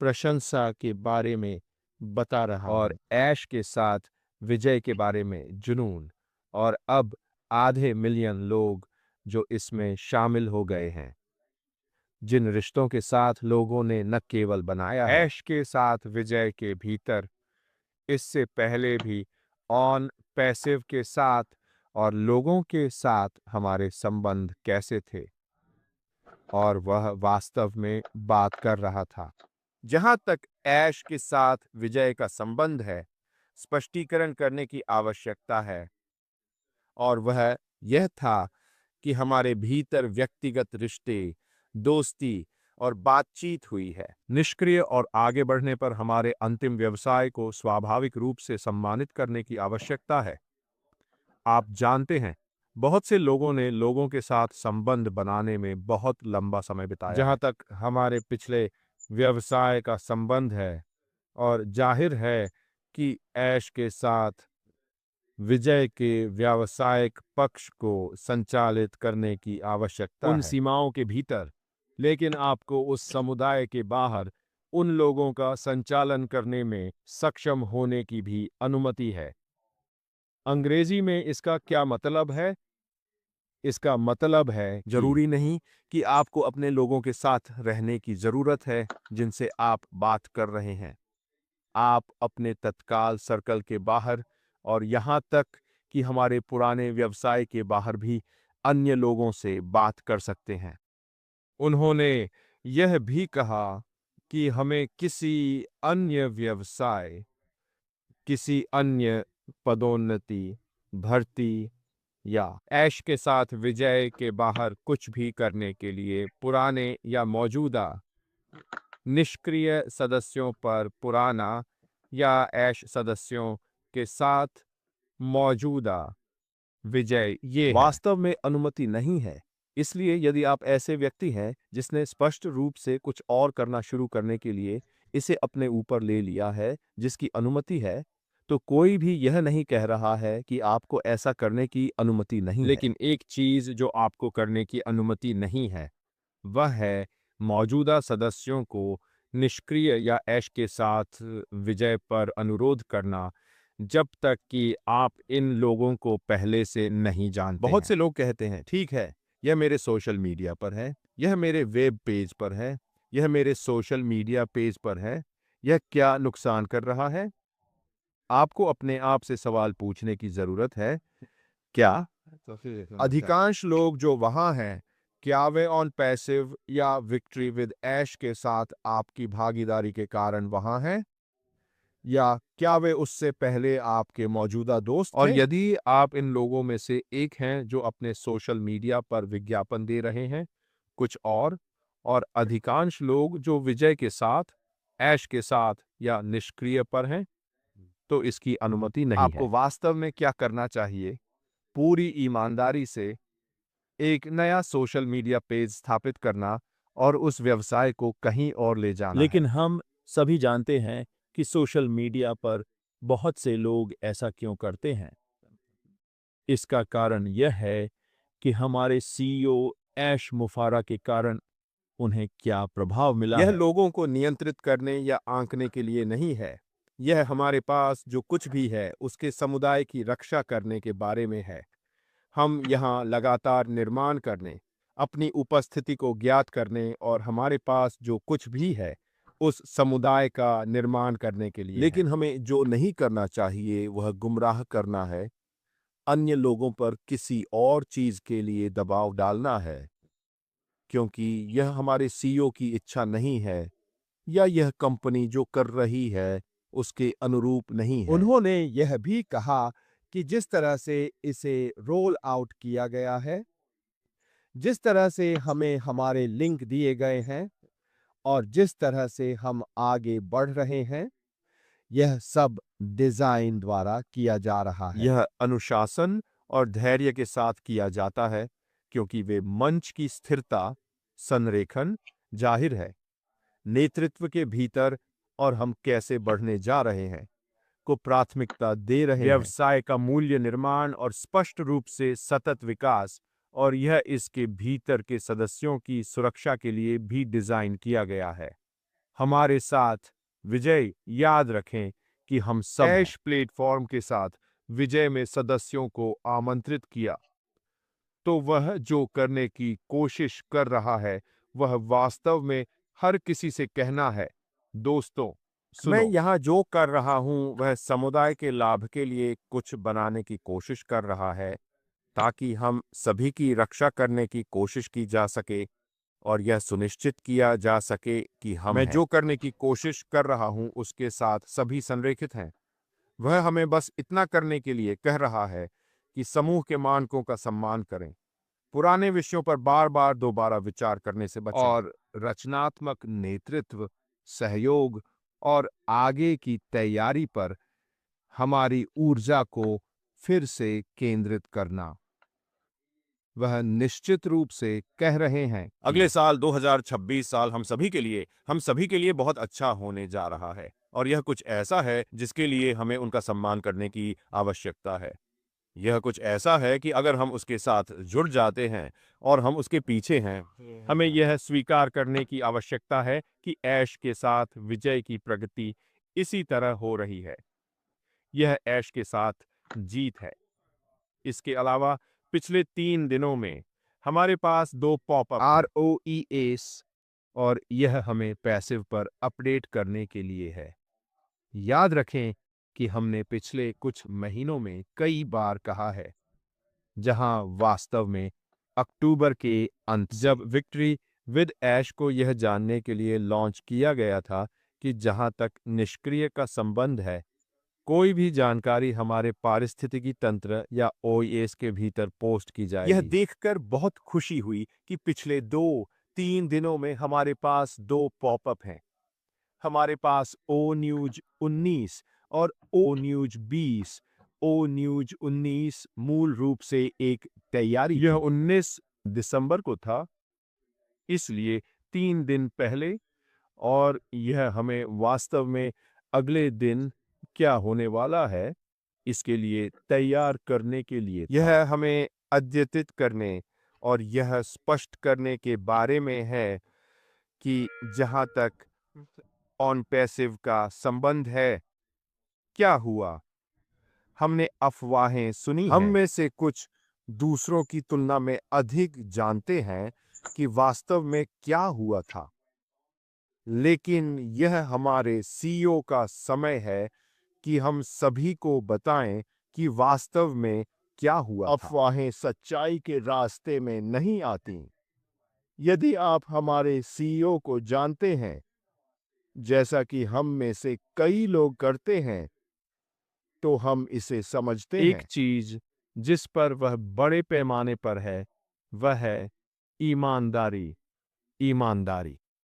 प्रशंसा के बारे में बता रहा और हूँ। ऐश के साथ विजय के बारे में जुनून। और अब आधे मिलियन लोग जो इसमें शामिल हो गए हैं, जिन रिश्तों के साथ लोगों ने न केवल बनाया है ऐश के साथ विजय के भीतर, इससे पहले भी ऑन पैसिव के साथ और लोगों के साथ हमारे संबंध कैसे थे, और वह वास्तव में बात कर रहा था। जहां तक ऐश के साथ विजय का संबंध है, स्पष्टीकरण करने की आवश्यकता है, और वह यह था कि हमारे भीतर व्यक्तिगत रिश्ते, दोस्ती और बातचीत हुई है। निष्क्रिय और आगे बढ़ने पर हमारे अंतिम व्यवसाय को स्वाभाविक रूप से सम्मानित करने की आवश्यकता है। आप जानते हैं, बहुत से लोगों ने लोगों के साथ संबंध बनाने में बहुत लंबा समय बिताया जहां तक हमारे पिछले व्यवसाय का संबंध है, और जाहिर है कि ऐश के साथ विजय के व्यावसायिक पक्ष को संचालित करने की आवश्यकता उन सीमाओं के भीतर, लेकिन आपको उस समुदाय के बाहर उन लोगों का संचालन करने में सक्षम होने की भी अनुमति है। अंग्रेजी में इसका क्या मतलब है? इसका मतलब है जरूरी नहीं कि आपको अपने लोगों के साथ रहने की जरूरत है जिनसे आप बात कर रहे हैं। आप अपने तत्काल सर्कल के बाहर, और यहाँ तक कि हमारे पुराने व्यवसाय के बाहर भी अन्य लोगों से बात कर सकते हैं। उन्होंने यह भी कहा कि हमें किसी अन्य व्यवसाय, किसी अन्य पदोन्नति, भर्ती या ऐश के साथ विजय के बाहर कुछ भी करने के लिए पुराने या मौजूदा निष्क्रिय सदस्यों पर पुराना या ऐश सदस्यों के साथ मौजूदा विजय ये वास्तव में अनुमति नहीं है। इसलिए यदि आप ऐसे व्यक्ति हैं जिसने स्पष्ट रूप से कुछ और करना शुरू करने के लिए इसे अपने ऊपर ले लिया है जिसकी अनुमति है, तो कोई भी यह नहीं कह रहा है कि आपको ऐसा करने की अनुमति नहीं है। लेकिन एक चीज जो आपको करने की अनुमति नहीं है, वह है मौजूदा सदस्यों को निष्क्रिय या ऐश के साथ विजय पर अनुरोध करना, जब तक कि आप इन लोगों को पहले से नहीं जानते बहुत से लोग कहते हैं, ठीक है, यह मेरे सोशल मीडिया पर है, यह मेरे वेब पेज पर है, यह मेरे सोशल मीडिया पेज पर है, यह क्या नुकसान कर रहा है? आपको अपने आप से सवाल पूछने की जरूरत है, क्या अधिकांश लोग जो वहां हैं, क्या वे ऑन पैसिव या विक्ट्री विद ऐश के साथ आपकी भागीदारी के कारण वहां हैं, या क्या वे उससे पहले आपके मौजूदा दोस्त और यदि आप इन लोगों में से एक हैं जो अपने सोशल मीडिया पर विज्ञापन दे रहे हैं कुछ और अधिकांश लोग जो विजय के साथ, ऐश के साथ या निष्क्रिय पर हैं, तो इसकी अनुमति नहीं है। आपको वास्तव में क्या करना चाहिए? पूरी ईमानदारी से एक नया सोशल मीडिया पेज स्थापित करना और उस व्यवसाय को कहीं और ले जाना है। लेकिन हम सभी जानते हैं कि सोशल मीडिया पर बहुत से लोग ऐसा क्यों करते हैं। इसका कारण यह है कि हमारे सीईओ ऐश मुफारा के कारण उन्हें क्या प्रभाव मिला यह है। लोगों को नियंत्रित करने या आंकने के लिए नहीं है। यह हमारे पास जो कुछ भी है उसके समुदाय की रक्षा करने के बारे में है। हम यहाँ लगातार निर्माण करने, अपनी उपस्थिति को ज्ञात करने और हमारे पास जो कुछ भी है उस समुदाय का निर्माण करने के लिए लेकिन हमें जो नहीं करना चाहिए वह गुमराह करना है, अन्य लोगों पर किसी और चीज के लिए दबाव डालना है, क्योंकि यह हमारे सीईओ की इच्छा नहीं है या यह कंपनी जो कर रही है उसके अनुरूप नहीं है। उन्होंने यह भी कहा कि जिस तरह से इसे रोल आउट किया गया है, जिस तरह से हमें हमारे लिंक दिए गए हैं और जिस तरह से हम आगे बढ़ रहे हैं, यह सब डिजाइन द्वारा किया जा रहा है। यह अनुशासन और धैर्य के साथ किया जाता है, क्योंकि वे मंच की स्थिरता, संरेखन, जाहिर है, नेतृत्व के भीतर और हम कैसे बढ़ने जा रहे हैं को प्राथमिकता दे रहे हैं। व्यवसाय का मूल्य निर्माण और स्पष्ट रूप से सतत विकास, और यह इसके भीतर के सदस्यों की सुरक्षा के लिए भी डिजाइन किया गया है। हमारे साथ विजय याद रखें कि हम सब ऐश प्लेटफॉर्म के साथ विजय में सदस्यों को आमंत्रित किया, तो वह जो करने की कोशिश कर रहा है वह वास्तव में हर किसी से कहना है, दोस्तों मैं सुनो। यहाँ जो कर रहा हूँ वह समुदाय के लाभ के लिए कुछ बनाने की कोशिश कर रहा है, ताकि हम सभी की रक्षा करने की कोशिश की जा सके और यह सुनिश्चित किया जा सके कि हम मैं हैं। जो करने की कोशिश कर रहा हूं उसके साथ सभी संरेखित हैं। वह हमें बस इतना करने के लिए कह रहा है कि समूह के मानकों का सम्मान करें, पुराने विषयों पर बार बार दोबारा विचार करने से बचें और रचनात्मक नेतृत्व, सहयोग और आगे की तैयारी पर हमारी ऊर्जा को फिर से केंद्रित करना। वह निश्चित रूप से कह रहे हैं कि अगले साल 2026 साल हम सभी के लिए बहुत अच्छा होने जा रहा है और यह कुछ ऐसा है जिसके लिए हमें उनका सम्मान करने की आवश्यकता है। यह कुछ ऐसा है कि अगर हम उसके साथ जुड़ जाते हैं और हम उसके पीछे हैं, हमें यह स्वीकार करने की आवश्यकता है कि ऐश के साथ विजय की प्रगति इसी तरह हो रही है। यह ऐश के साथ जीत है। इसके अलावा पिछले 3 दिनों में हमारे पास 2 पॉपअप हैं। ROEAs और यह हमें पैसिव पर अपडेट करने के लिए है। याद रखें कि हमने पिछले कुछ महीनों में कई बार कहा है, जहां वास्तव में अक्टूबर के अंत जब विक्ट्री विद ऐश को यह जानने के लिए लॉन्च किया गया था कि जहां तक निष्क्रिय का संबंध है, कोई भी जानकारी हमारे पारिस्थितिकी तंत्र या ओएस के भीतर पोस्ट की जाएगी। यह देखकर बहुत खुशी हुई कि पिछले 2-3 दिनों में हमारे पास 2 पॉपअप हैं। हमारे पास ओ न्यूज 19 और ओ न्यूज 20। ओ न्यूज 19 मूल रूप से एक तैयारी यह थी। 19 दिसंबर को था, इसलिए 3 दिन पहले, और यह हमें वास्तव में अगले दिन क्या होने वाला है इसके लिए तैयार करने के लिए था। यह हमें अद्यतित करने और यह स्पष्ट करने के बारे में है कि जहां तक ऑन पैसिव का संबंध है, क्या हुआ। हमने अफवाहें सुनी हैं। हम में से कुछ दूसरों की तुलना में अधिक जानते हैं कि वास्तव में क्या हुआ था, लेकिन यह हमारे सीईओ का समय है कि हम सभी को बताएं कि वास्तव में क्या हुआ था। अफवाहें सच्चाई के रास्ते में नहीं आती। यदि आप हमारे सीईओ को जानते हैं, जैसा कि हम में से कई लोग करते हैं, तो हम इसे समझते हैं। एक चीज जिस पर वह बड़े पैमाने पर है, वह है ईमानदारी। ईमानदारी